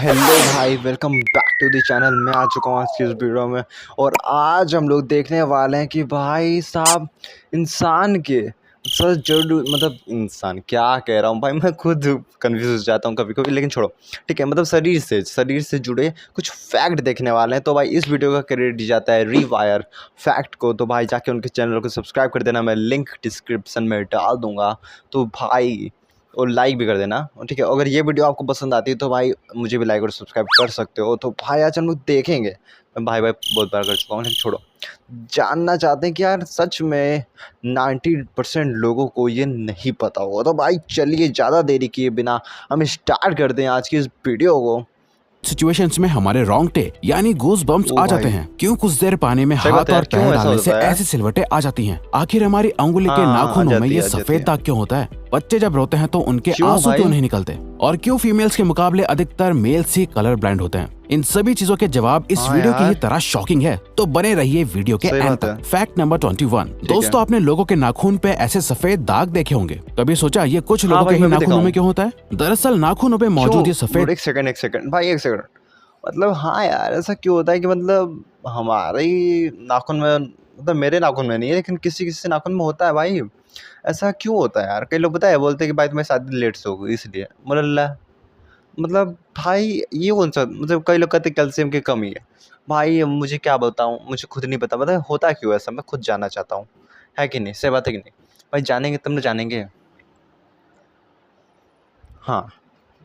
Hello भाई, welcome back to the channel. मैं आ चुका हूँ आज की इस वीडियो में और आज हम लोग देखने वाले हैं कि भाई साहब इंसान के मतलब इंसान क्या कह रहा हूँ भाई, मैं खुद कंफ्यूज हो जाता हूँ कभी कभी, लेकिन छोड़ो। ठीक है, मतलब शरीर से जुड़े कुछ फैक्ट देखने वाले हैं। तो भाई इस वीडियो का क्रेडिट जाता है रीवायर फैक्ट को। तो भाई जाके उनके चैनल को सब्सक्राइब कर देना, मैं लिंक डिस्क्रिप्शन में डाल दूँगा। तो भाई और लाइक भी कर देना, ठीक है। अगर ये वीडियो आपको पसंद आती है तो भाई मुझे भी लाइक और सब्सक्राइब कर सकते हो। तो भाई आज हम लोग देखेंगे, मैं भाई बहुत बार कर चुका हूँ, लेकिन छोड़ो। जानना चाहते हैं कि यार सच में 90% लोगों को ये नहीं पता होगा। तो भाई चलिए ज़्यादा देरी किए बिना हम स्टार्ट करते हैं आज की इस वीडियो को। सिचुएशंस में हमारे रोंगटे यानी गूज बम्प्स आ जाते हैं। क्यों कुछ देर पानी में सही हाथ बात है और यार, क्यों पैर ऐसा डालने से होता है? ऐसी सिलवटें आ जाती हैं? आखिर हमारी अंगुली के हाँ, नाखूनों आ में जाती ये है, आ जाती सफेद है। दाग क्यों होता है? बच्चे जब रोते हैं तो उनके क्यों आंसू भाई? क्यों नहीं निकलते? और क्यों फीमेल्स के मुकाबले अधिकतर मेल्स ही कलर ब्लाइंड होते हैं? इन सभी चीजों के जवाब इस हाँ वीडियो की ही यार। तरह शॉकिंग है, तो बने रहिए वीडियो के सही एंड बात तक। है। Fact number 21। दोस्तों, आपने लोगों के नाखून पे ऐसे सफेद दाग देखे होंगे। कभी सोचा ये कुछ हाँ लोगों भाई, के ही मैं भी देखा नाखूनों हूँ। में क्यों होता है? दरअसल नाखूनों पे क्यों? मौजूद ये सफेद एक सेकंड भाई, एक सेकंड। मतलब हाँ यार, ऐसा क्यों होता है कि मतलब हमारे ही नाखून में, मतलब मेरे नाखून में नहीं है लेकिन किसी किसी नाखून में होता है भाई। ऐसा क्यों होता है यार? कई लोग पता है बोलते हैं कि भाई तुम्हें शादी लेट से हो गई इसलिए। मतलब भाई ये कौन सा, मतलब कई लोग कहते हैं कैल्शियम की कमी है। भाई अब मुझे क्या बताऊँ, मुझे खुद नहीं पता होता क्यों ऐसा, मैं खुद जानना चाहता हूँ। है कि नहीं? सही बात है कि नहीं भाई? जानेंगे तब ना जानेंगे। हाँ,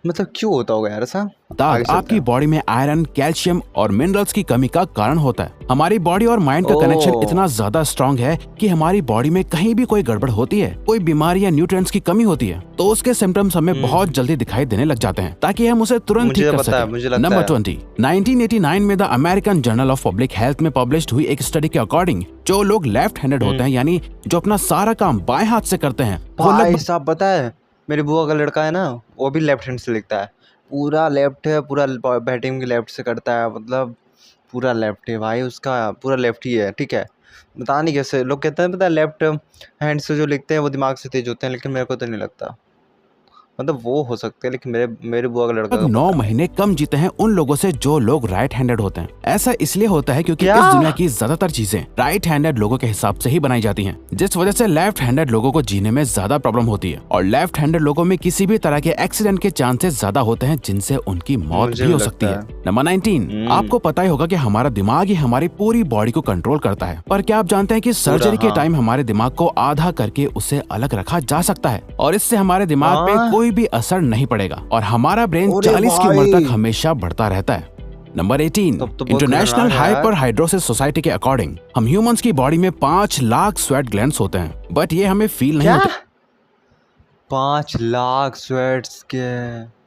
मतलब क्यों होता होगा यार ऐसा? दाग आगे चलते आपकी हैं। बॉडी में आयरन, कैल्शियम और मिनरल्स की कमी का कारण होता है। हमारी बॉडी और माइंड का कनेक्शन ओह! इतना ज्यादा स्ट्रांग है कि हमारी बॉडी में कहीं भी कोई गड़बड़ होती है, कोई बीमारी या न्यूट्रिएंट्स की कमी होती है, तो उसके सिम्टम्स हमें बहुत जल्दी दिखाई देने लग जाते हैं, ताकि हम उसे तुरंत ठीक मुझे कर पता है, सकें। मुझे लगता नंबर है। 20। 1989 में the American journal of public health में पब्लिश्ड हुई एक स्टडी के अकॉर्डिंग, जो लोग लेफ्ट हैंडेड होते हैं, यानी जो अपना सारा काम बाएं हाथ से करते हैं, वो भाई लगभग साहब पता है, मेरी बुआ का लड़का है ना, वो भी लेफ्ट हैंड से लिखता है। पूरा लेफ्ट है, पूरा बैटिंग भी लेफ्ट से करता है, मतलब पूरा लेफ्ट है भाई, उसका पूरा लेफ्ट ही है। ठीक है, पता नहीं कैसे लोग कहते हैं, पता है लेफ्ट हैंड से जो लिखते हैं वो दिमाग से तेज होते हैं, लेकिन मेरे को तो नहीं लगता। मतलब वो हो सकते हैं, लेकिन मेरे मेरे बुआ का लड़का का 9 पता नहीं। महीने कम जीते हैं उन लोगों से जो लोग राइट हैंडेड होते हैं। ऐसा इसलिए होता है क्योंकि क्या? इस दुनिया की ज्यादातर चीजें राइट हैंडेड लोगों के हिसाब से ही बनाई जाती हैं, जिस वजह से लेफ्ट हैंडेड लोगों को जीने में ज्यादा प्रॉब्लम होती है। और लेफ्ट हैंडेड लोगों में किसी भी तरह के एक्सीडेंट के चांसेस ज्यादा होते हैं, जिनसे उनकी मौत मुझे भी भी हो सकती लगता है। नंबर 19। आपको पता ही होगा कि हमारा दिमाग ही हमारी पूरी बॉडी को कंट्रोल करता है, पर क्या आप जानते हैं कि सर्जरी के हाँ। टाइम हमारे दिमाग को आधा करके उसे अलग रखा जा सकता है, और इससे हमारे दिमाग पे हाँ? कोई भी असर नहीं पड़ेगा और हमारा ब्रेन अरे 40 की उम्र भाई! तक हमेशा बढ़ता रहता है। नंबर 18। तब तो बहुत इंटरनेशनल खतरनाक है यार। हाइपर हाइड्रोसिस सोसाइटी के अकॉर्डिंग हम ह्यूमंस की बॉडी में 5 लाख स्वेट ग्लैंड्स होते हैं, बट ये हमें फील नहीं क्या? होते। 5 लाख स्वेट्स के,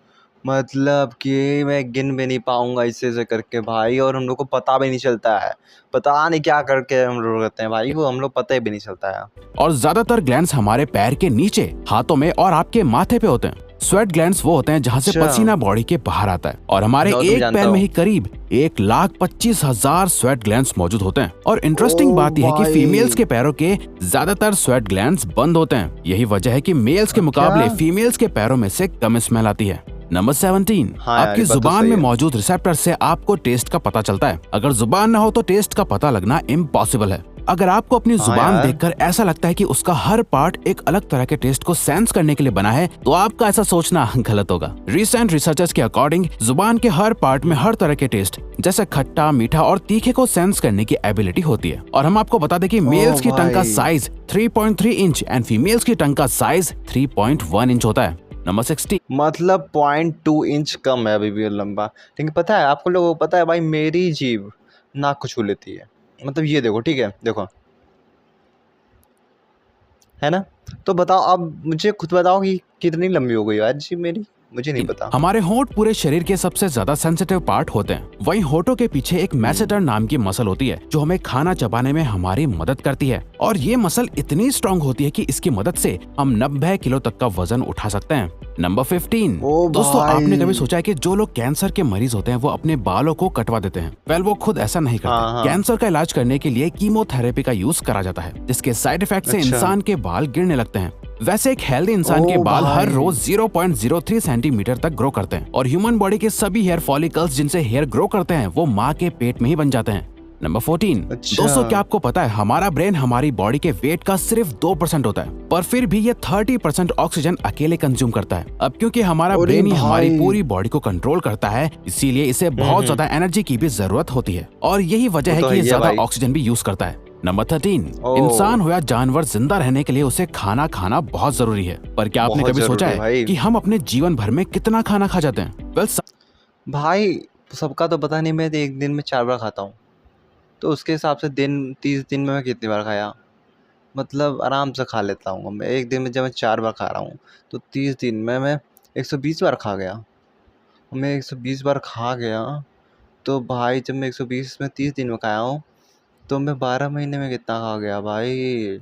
मतलब कि मैं गिन भी नहीं पाऊंगा ऐसे करके भाई, और हम लोग को पता भी नहीं चलता है। पता नहीं क्या करके हम लोग रहते हैं भाई, वो हम लोग पता भी नहीं चलता है। और ज्यादातर ग्लैंड्स हमारे पैर के नीचे, हाथों में और आपके माथे पे होते हैं। स्वेट ग्लैंड्स वो होते हैं जहाँ से अच्छा। पसीना बॉडी के बाहर आता है, और हमारे जो तुम एक जानता पैर हो। में ही करीब 1,25,000 स्वेट ग्लैंड्स मौजूद होते हैं। और इंटरेस्टिंग ओ बात यह है कि भाई। फीमेल्स के पैरों के ज्यादातर स्वेट ग्लैंड्स बंद होते हैं। यही वजह है कि मेल्स के मुकाबले फीमेल्स के पैरों में से कम स्मेल आती है। नंबर 17। हाँ यार, आपकी ये बात तो जुबान सही में है। मौजूद रिसेप्टर से आपको टेस्ट का पता चलता है। अगर जुबान न हो तो टेस्ट का पता लगना इम्पॉसिबल है। अगर आपको अपनी हाँ जुबान यार। देखकर ऐसा लगता है कि उसका हर पार्ट एक अलग तरह के टेस्ट को सेंस करने के लिए बना है, तो आपका ऐसा सोचना गलत होगा। रिसेंट रिसर्चर्स के अकॉर्डिंग जुबान के हर पार्ट में हर तरह के टेस्ट जैसे खट्टा, मीठा और तीखे को सेंस करने की एबिलिटी होती है। और हम आपको बता दें कि मेल्स की टंग का भाई। साइज 3.3 इंच एंड फीमेल्स की टंग का साइज 3.1 इंच होता है। नंबर 60। मतलब 0.2 इंच कम है अभी भी लंबा। लेकिन पता है आपको लोगों को पता है भाई, मेरी जीभ नाक को छू लेती है। मतलब ये देखो, ठीक है, देखो, है ना? तो बताओ, अब मुझे खुद बताओ कि कितनी लंबी हो गई आज जीभ मेरी, मुझे नहीं पता। हमारे होंठ पूरे शरीर के सबसे ज्यादा सेंसिटिव पार्ट होते हैं। वहीं होठों के पीछे एक मैसेटर नाम की मसल होती है, जो हमें खाना चबाने में हमारी मदद करती है। और ये मसल इतनी स्ट्रांग होती है कि इसकी मदद से हम 90 किलो तक का वजन उठा सकते हैं। नंबर 15। ओ दोस्तों, भाई। आपने कभी सोचा है कि जो लोग कैंसर के मरीज होते हैं वो अपने बालों को कटवा देते हैं? वेल, वो खुद ऐसा नहीं करते। हाँ, हाँ। कैंसर का इलाज करने के लिए कीमोथेरेपी का यूज करा जाता है, जिसके साइड इफेक्ट से अच्छा। इंसान के बाल गिरने लगते हैं। वैसे एक हेल्दी इंसान के ओ बाल हर भाई। रोज 0.03 सेंटीमीटर तक ग्रो करते हैं और ह्यूमन बॉडी के सभी हेयर फॉलिकल्स जिनसे हेयर ग्रो करते हैं वो माँ के पेट में ही बन जाते हैं। नंबर 14। अच्छा। दोस्तों, क्या आपको पता है हमारा ब्रेन हमारी बॉडी के वेट का सिर्फ 2% होता है, पर फिर भी ये 30% ऑक्सीजन अकेले कंज्यूम करता है। अब क्योंकि हमारा अरे ब्रेन ही हमारी भाई। पूरी बॉडी को कंट्रोल करता है, इसीलिए इसे बहुत ज्यादा एनर्जी की भी जरूरत होती है और यही वजह वो है तो कि है ये ही है ज्यादा भाई। ऑक्सीजन भी यूज करता है। नंबर 13। ओ। इंसान हो या जानवर, जिंदा रहने के लिए उसे खाना खाना बहुत जरूरी है। पर क्या आपने बहुत कभी सोचा जरूरी है है भाई। कि हम अपने जीवन भर में कितना खाना खा जाते हैं? भाई सबका तो पता नहीं, मैं तो एक दिन में 4 बार खाता हूँ। तो उसके हिसाब से दिन 30 दिन में मैं कितनी बार खाया, मतलब आराम से खा लेता हूँ मैं एक दिन में। जब मैं 4 बार खा रहा हूँ तो 30 दिन में मैं 120 बार खा गया। मैं 120 बार खा गया तो भाई जब मैं 120 में 30 दिन में खाया हूँ तो मैं 12 महीने में कितना खा गया भाई।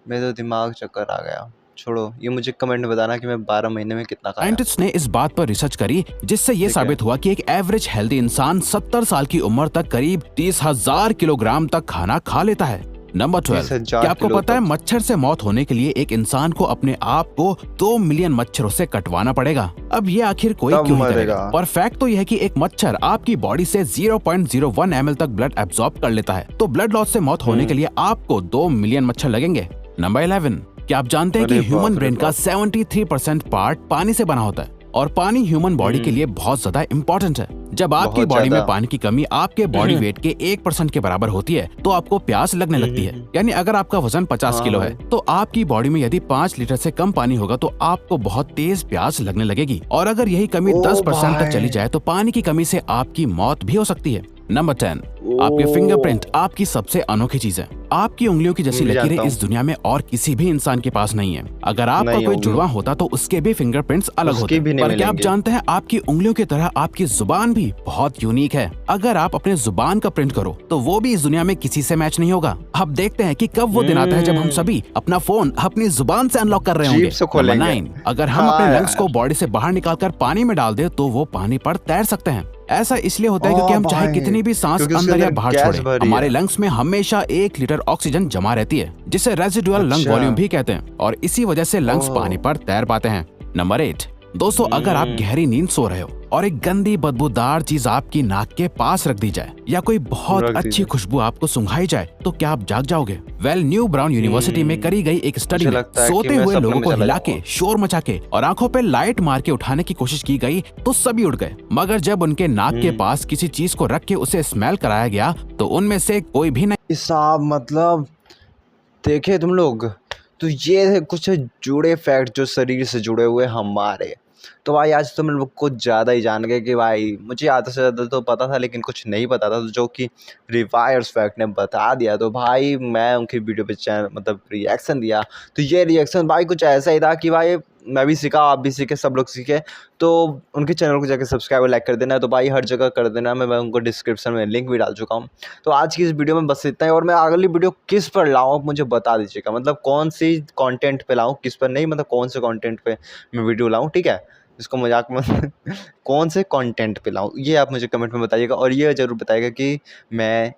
मेरे तो दिमाग चक्कर आ गया। छोड़ो, ये मुझे कमेंट में बताना कि मैं 12 महीने में कितना खाया। साइंटिस्ट ने इस बात पर रिसर्च करी जिससे ये ठीक है। साबित हुआ कि एक एवरेज हेल्दी इंसान 70 साल की उम्र तक करीब 30,000 किलोग्राम तक खाना खा लेता है। नंबर 12। 30,000 क्या आपको किलो पता है तक। मच्छर से मौत होने के लिए एक इंसान को अपने आप को 2 मिलियन मच्छरों से कटवाना पड़ेगा? अब ये आखिर कोई तब क्यों ही मरेगा। करेगा? पर फैक्ट तो यह है कि एक मच्छर आपकी बॉडी से 0.01 ml तक ब्लड एब्जॉर्ब कर लेता है, तो ब्लड लॉस से मौत होने के लिए आपको 2 मिलियन मच्छर लगेंगे। नंबर 11। क्या आप जानते हैं कि अरे ह्यूमन बाप रे ब्रेन का बाप। 73% पार्ट पानी से बना होता है और पानी ह्यूमन बॉडी के लिए बहुत ज्यादा इंपॉर्टेंट है। जब आपकी बहुत बॉडी में ज्यादा। पानी की कमी आपके बॉडी वेट के 1% के बराबर होती है तो आपको प्यास लगने लगती है। यानी अगर आपका वजन 50 हाँ किलो भाई। है तो आपकी बॉडी में यदि 5 लीटर से कम पानी होगा तो आपको बहुत तेज प्यास लगने लगेगी और अगर यही कमी ओ 10% तक चली भाई। जाए तो पानी की कमी से आपकी मौत भी हो सकती है। नंबर 10। आपके ओ। फिंगरप्रिंट आपकी सबसे अनोखी चीज है। आपकी उंगलियों की जैसी मैं भी लकीरें जानता हूँ। इस दुनिया में और किसी भी इंसान के पास नहीं है। अगर आपका नहीं कोई होगी। जुड़वा होता तो उसके भी फिंगरप्रिंट्स अलग होते उसकी भी हैं। नहीं पर क्या आप मिलेंगे। जानते हैं आपकी उंगलियों की तरह आपकी जुबान भी बहुत यूनिक है। अगर आप अपने जुबान का प्रिंट करो तो वो भी इस दुनिया में किसी से मैच नहीं होगा। अब देखते हैं कि कब वो दिन आता है जब हम सभी अपना फोन अपनी जुबान से अनलॉक कर रहे जीभ होंगे। से नंबर खोलेंगे। 9। अगर हम हाँ अपने लंग्स को यार। बॉडी से बाहर निकालकर पानी में डाल दे तो वो पानी पर तैर सकते हैं। ऐसा इसलिए होता है क्योंकि ओ हम चाहे भाई, कितनी भी सांस क्योंकि उसके अंदर या अंदर बाहर गैस छोड़े, भरी हमारे है। लंग्स में हमेशा 1 लीटर ऑक्सीजन जमा रहती है जिसे रेजिडुअल लंग अच्छा। वॉल्यूम भी कहते हैं और इसी वजह से लंग्स ओह। पानी पर तैर पाते हैं। नंबर 8। दोस्तों, अगर आप गहरी नींद सो रहे हो और एक गंदी बदबूदार चीज आपकी नाक के पास रख दी जाए या कोई बहुत रख अच्छी दीजिए। खुशबू आपको सुंघाई जाए तो क्या आप जाग जाओगे? न्यू ब्राउन यूनिवर्सिटी में करी गई एक स्टडी मुझे में लगता है कि सोते मैं हुए सपने लोगों में को चला हिला के, जाऊंगा। शोर मचा के और आंखों पे लाइट मार के उठाने की कोशिश की गई तो सभी उठ गए, मगर जब उनके नाक के पास किसी चीज को रख के उसे स्मेल कराया गया तो उनमें से कोई भी नहीं। हिसाब मतलब देखे तुम लोग, तो ये है कुछ जुड़े फैक्ट जो शरीर से जुड़े हुए हमारे। तो भाई आज तुम लोग कुछ ज़्यादा ही जान गए कि भाई मुझे आधा से ज़्यादा तो पता था लेकिन कुछ नहीं पता था, तो जो कि रिवायर्स फैक्ट ने बता दिया तो भाई मैं उनकी वीडियो पे चैनल मतलब रिएक्शन दिया। तो ये रिएक्शन भाई कुछ ऐसा ही था कि भाई मैं भी सीखा, आप भी सीखे, सब लोग सीखे। तो उनके चैनल को जाकर सब्सक्राइब और लाइक कर देना, तो भाई हर जगह कर देना। मैं उनको डिस्क्रिप्शन में लिंक भी डाल चुका हूँ। तो आज की इस वीडियो में बस इतना ही, और मैं अगली वीडियो किस पर लाऊं आप मुझे बता दीजिएगा, मतलब कौन सी कंटेंट पे लाऊं, किस पर नहीं, मतलब कौन से कंटेंट पे मैं वीडियो लाऊं, ठीक है। इसको मजाक में कौन से कंटेंट पे लाऊं ये आप मुझे कमेंट में बताइएगा, और ये ज़रूर बताइएगा कि मैं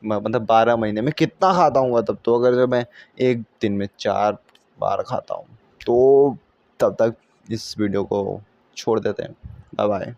मतलब 12 महीने में कितना खाता हूँ। तब तो अगर जब मैं एक दिन में 4 बार खाता हूँ तो तब तक इस वीडियो को छोड़ देते हैं। Bye bye.